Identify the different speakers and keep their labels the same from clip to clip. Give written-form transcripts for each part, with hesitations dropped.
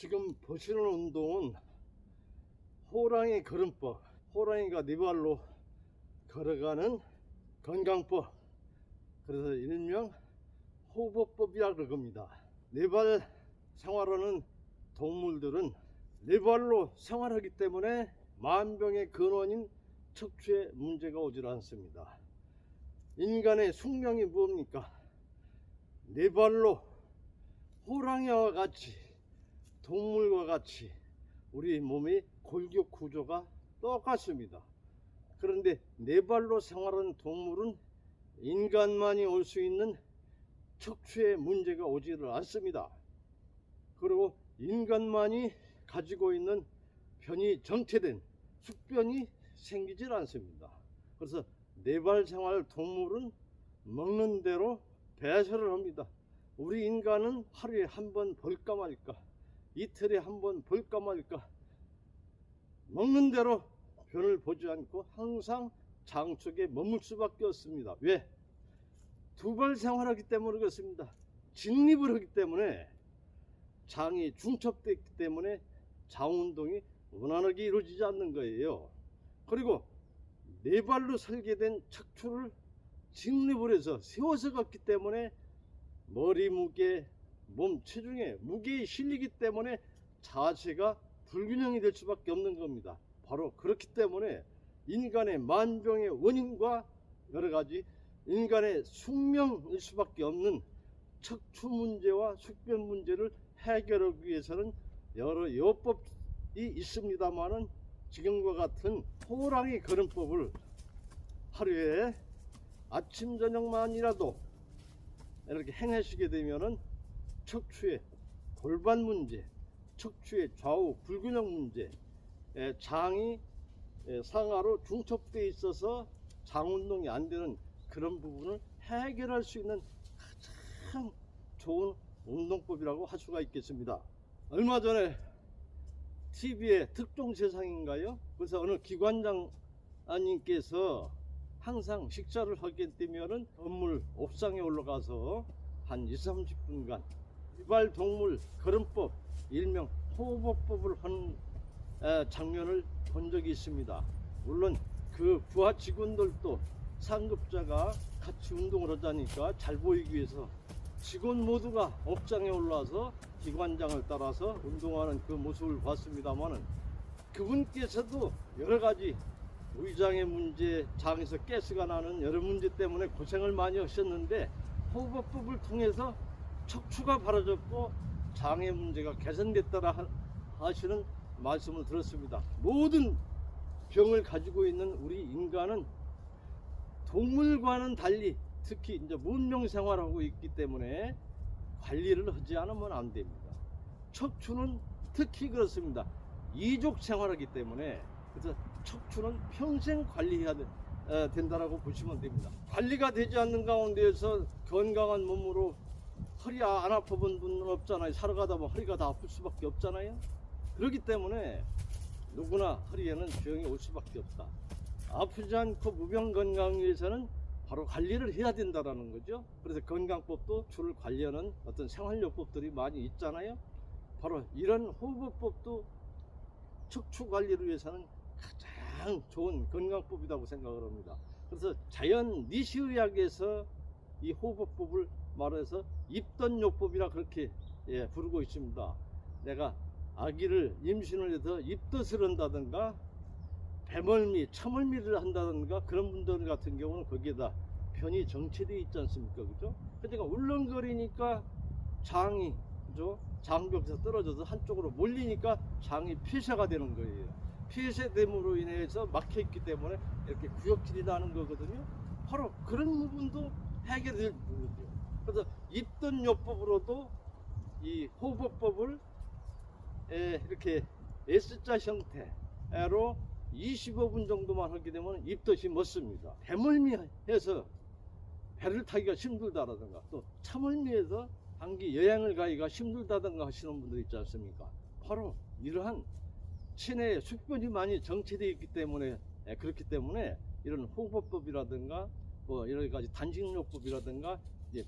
Speaker 1: 지금 보시는 운동은 호랑이 걸음법, 호랑이가 네 발로 걸어가는 건강법, 그래서 일명 호흡법이라 그럽니다. 네 발 생활하는 동물들은 네 발로 생활하기 때문에 만병의 근원인 척추에 문제가 오질 않습니다. 인간의 숙명이 뭡니까? 네 발로 호랑이와 같이, 동물과 같이 우리 몸의 골격 구조가 똑같습니다. 그런데 네 발로 생활하는 동물은 인간만이 올 수 있는 척추에 문제가 오지를 않습니다. 그리고 인간만이 가지고 있는 변이 정체된 숙변이 생기질 않습니다. 그래서 네 발 생활 동물은 먹는 대로 배설을 합니다. 우리 인간은 하루에 한 번 볼까 말까, 이틀에 한 번 볼까 말까, 먹는 대로 변을 보지 않고 항상 장 속에 머물 수밖에 없습니다. 왜? 두 발 생활하기 때문에 그렇습니다. 직립을 하기 때문에 장이 중첩되기 때문에 장운동이 원활하게 이루어지지 않는 거예요. 그리고 네 발로 설계된 척추를 직립을 해서 세워서 걷기 때문에 머리 무게, 몸 체중에 무게에 실리기 때문에 자세가 불균형이 될 수밖에 없는 겁니다. 바로 그렇기 때문에 인간의 만병의 원인과 여러가지 인간의 숙명일 수밖에 없는 척추 문제와 숙변 문제를 해결하기 위해서는 여러 요법이 있습니다만은 지금과 같은 호랑이 걸음법을 하루에 아침 저녁만이라도 이렇게 행하시게 되면은 척추의 골반 문제, 척추의 좌우 불균형 문제, 장이 상하로 중첩되어 있어서 장 운동이 안 되는 그런 부분을 해결할 수 있는 가장 좋은 운동법이라고 할 수가 있겠습니다. 얼마 전에 TV에 특종세상인가요? 그래서 어느 기관장님께서 항상 식사를 하게 되면은 건물 옥상에 올라가서 한 20-30분간 이발 동물 걸음법, 일명 호흡법을 하는 장면을 본 적이 있습니다. 물론 그 부하 직원들도 상급자가 같이 운동을 하자니까 잘 보이기 위해서 직원 모두가 옥상에 올라와서 기관장을 따라서 운동하는 그 모습을 봤습니다만은 그분께서도 여러가지 위장의 문제, 장에서 가스가 나는 여러 문제 때문에 고생을 많이 하셨는데 호흡법을 통해서 척추가 바로졌고 장의 문제가 개선됐다라 하시는 말씀을 들었습니다. 모든 병을 가지고 있는 우리 인간은 동물과는 달리 특히 이제 문명 생활하고 있기 때문에 관리를 하지 않으면 안 됩니다. 척추는 특히 그렇습니다. 이족 생활하기 때문에 그래서 척추는 평생 관리해야 된다라고 보시면 됩니다. 관리가 되지 않는 가운데에서 건강한 몸으로 허리 안 아파본 분은 없잖아요. 살아가다 보면 허리가 다 아플 수밖에 없잖아요. 그렇기 때문에 누구나 허리에는 병이 올 수밖에 없다. 아프지 않고 무병 건강을 위해서는 바로 관리를 해야 된다라는 거죠. 그래서 건강법도 추를 관리하는 어떤 생활요법들이 많이 있잖아요. 바로 이런 호흡법도 척추 관리를 위해서는 가장 좋은 건강법이라고 생각을 합니다. 그래서 자연 니시의학에서 이 호흡법을 말해서 입덧요법이라 그렇게 부르고 있습니다. 내가 아기를 임신을 해서 입덧을 한다든가 배멀미, 처멀미를 한다든가 그런 분들 같은 경우는 거기에다 변이 정체되어 있지 않습니까? 그죠? 그러니까 울렁거리니까 장이, 그죠? 장벽에서 떨어져서 한쪽으로 몰리니까 장이 폐쇄가 되는 거예요. 폐쇄됨으로 인해서 막혀 있기 때문에 이렇게 구역질이 나는 거거든요. 바로 그런 부분도 해결될 부분이죠. 그래서 입덧요법으로도 이 호흡법을 이렇게 S자 형태로 25분 정도만 하게 되면 입덧이 멎습니다. 배멀미해서 배를 타기가 힘들다라든가 또 차멀미해서 단기 여행을 가기가 힘들다든가 하시는 분들 있지 않습니까? 바로 이러한 체내에 숙변이 많이 정체되어 있기 때문에 그렇기 때문에 이런 호흡법이라든가 뭐 여러 가지 단식요법이라든가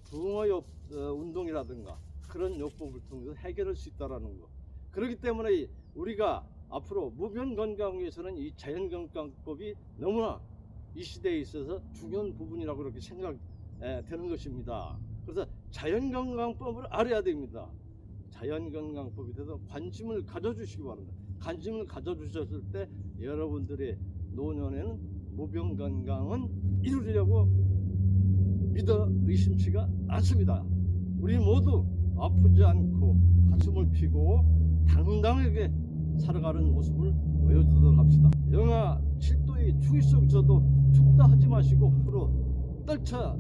Speaker 1: 붕어 운동이라든가 그런 요법을 통해서 해결할 수 있다라는 거. 그렇기 때문에 우리가 앞으로 무병건강을 위해서는 이 자연건강법이 너무나 이 시대에 있어서 중요한 부분이라고 그렇게 생각되는 것입니다. 그래서 자연건강법을 알아야 됩니다. 자연건강법에 대해서 관심을 가져주시기 바랍니다. 관심을 가져주셨을 때 여러분들의 노년에는 무병건강은 이루려고 믿어 의심치가 않습니다. 우리 모두 아프지 않고 가슴을 피고 당당하게 살아가는 모습을 보여주도록 합시다. 영하 7도의 추위 속에서도 춥다 하지 마시고 앞으로 떨쳐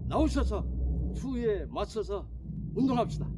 Speaker 1: 나오셔서 추위에 맞서서 운동합시다.